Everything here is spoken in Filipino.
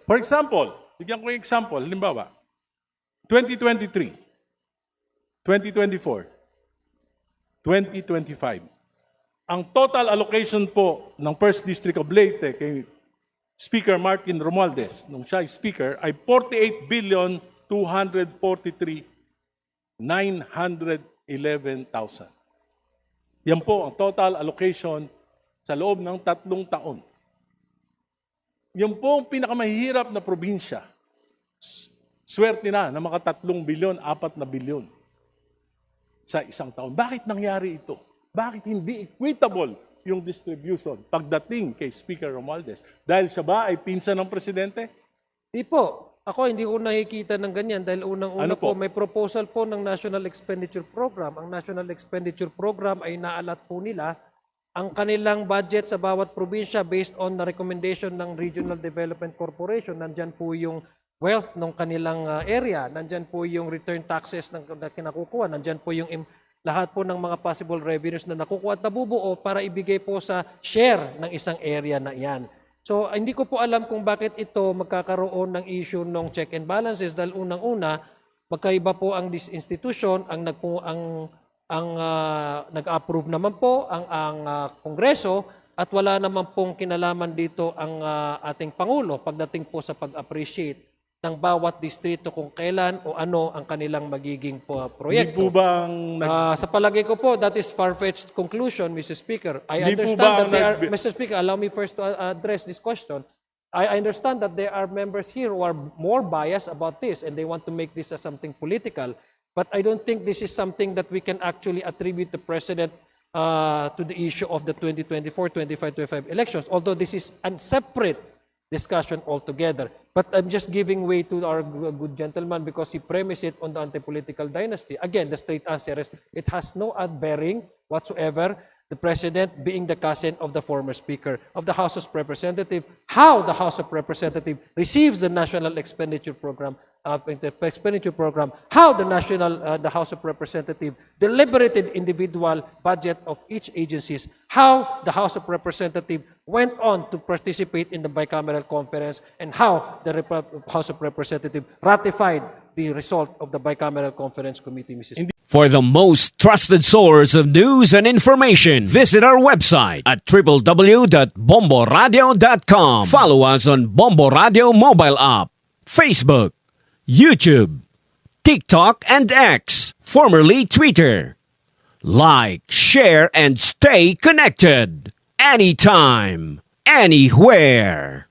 For example, bigyan ko yung example, halimbawa, 2023, 2024, 2025. Ang total allocation po ng 1st District of Leyte kay Speaker Martin Romualdez, nung siya ay Speaker, ay 48,243,911,000. Yan po ang total allocation sa loob ng 3 taon. Yan po ang pinakamahirap na probinsya. Swerte na maka 3 bilyon, 4 na bilyon sa isang taon. Bakit nangyari ito? Bakit hindi equitable yung distribution pagdating kay Speaker Romualdez? Dahil siya ba ay pinsan ng presidente? Di po. Ako hindi ko nakikita ng ganyan dahil unang-una Ano po? may proposal po ng National Expenditure Program. Ang National Expenditure Program ay naalat po nila ang kanilang budget sa bawat probinsya based on the recommendation ng Regional Development Corporation. Nandyan po yung wealth ng kanilang area. Nandyan po yung return taxes na kinakukuha. Nandyan po yung lahat po ng mga possible revenues na nakukuha at nabubuo para ibigay po sa share ng isang area na yan. So, hindi ko po alam kung bakit ito magkakaroon ng issue ng check and balances dahil unang-una, magkaiba po ang institution, nag-approve naman po ang Kongreso at wala naman pong kinalaman dito ang ating Pangulo pagdating po sa pag-appreciate ng bawat distrito kung kailan o ano ang kanilang magiging proyekto. Hindi po bang Sa palagay ko po, that is far-fetched conclusion, Mr. Speaker. I Hindi po understand ba that there are, nag- Mr. Speaker, allow me first to address this question. I understand that there are members here who are more biased about this and they want to make this as something political. But I don't think this is something that we can actually attribute the President to the issue of the 2024, 25 elections, although this is a separate discussion altogether. But I'm just giving way to our good gentleman because he premised it on the anti-political dynasty. Again, the straight answer is it has no bearing whatsoever. The President being the cousin of the former Speaker of the House of Representatives, how the House of Representatives receives the National Expenditure Program, how the House of Representatives deliberated individual budget of each agencies, how the House of Representatives went on to participate in the bicameral conference, and how the House of Representatives ratified the result of the bicameral conference committee, Mrs. Speaker. For the most trusted source of news and information, visit our website at www.bomboradio.com. Follow us on Bombo Radio mobile app, Facebook, YouTube, TikTok, and X, formerly Twitter. Like, share, and stay connected. Anytime, anywhere.